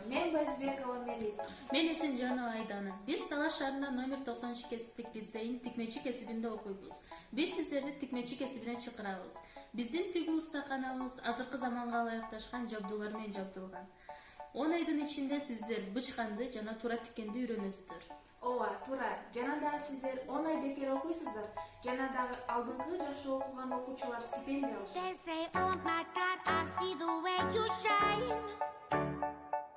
Men Bazbekova Melis. Melis'in canı Aydan'ın. Biz Talas şehrinde номер 93 kesiplik liseyin tikmeci kesibinde okuyubuz. Biz sizleri tikmeci kesibine çıkarabız. Bizim tügü ustaxanabız azırkı zamanға layıqtaşkan jabdularмен jabdılgan. 10 aydın içinde sizler bıçkandı jana tura tikkenди үйрөнөсүздөр. Ооба, туура. Жана да сиздер 10 ай бекер окуйсуздар. Жана да алдыңкы жакшы окуган окуучулар стипендия алышат. They say, oh my God, I see the way you shine.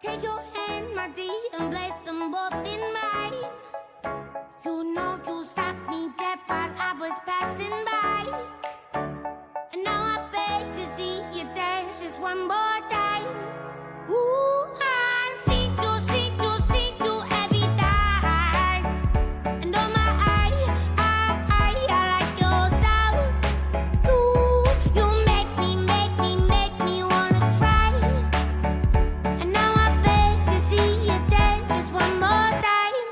Take your hand, my dear, and place them both in mine. You know you stopped me dead while I was passing by. And now I beg to see you dance just one more time. Ooh, I see you every time. And oh my, I like your style. You make me wanna cry. And now I beg to see you dance just one more time.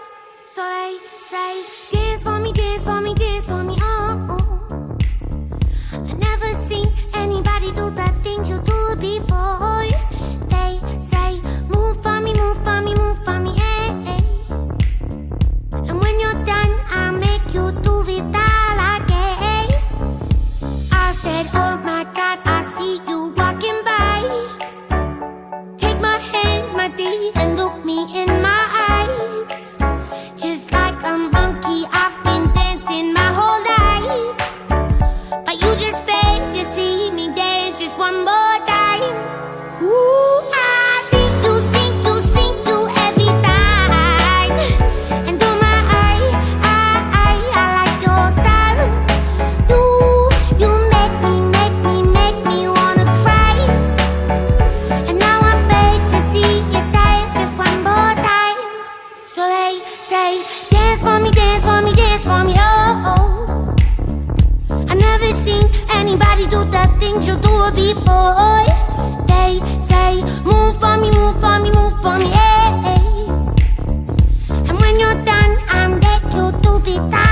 So they say, dance for me, dance for me, dance for me, oh, oh. I never seen anybody do the things you do before. They say, move for me, move for me, move for me, eh, eh. And when you're done, I'll make you do it all again. I said, oh my God, I see you walking by. Take my hands, my dear, and look me in my eyes. Just like a monkey, I've been dancing my whole life. But you just beg to see me dance just one more time. Ooh, I see you every time. And oh my, I like your style. You make me wanna cry. And now I beg to see you dance just one more time. So they say, dance for me, dance for me, dance for me, oh, oh. I never seen anybody do the things you do before. They say, move for me, move for me, move for me, eh, eh. And when you're done, I'm back you to be done.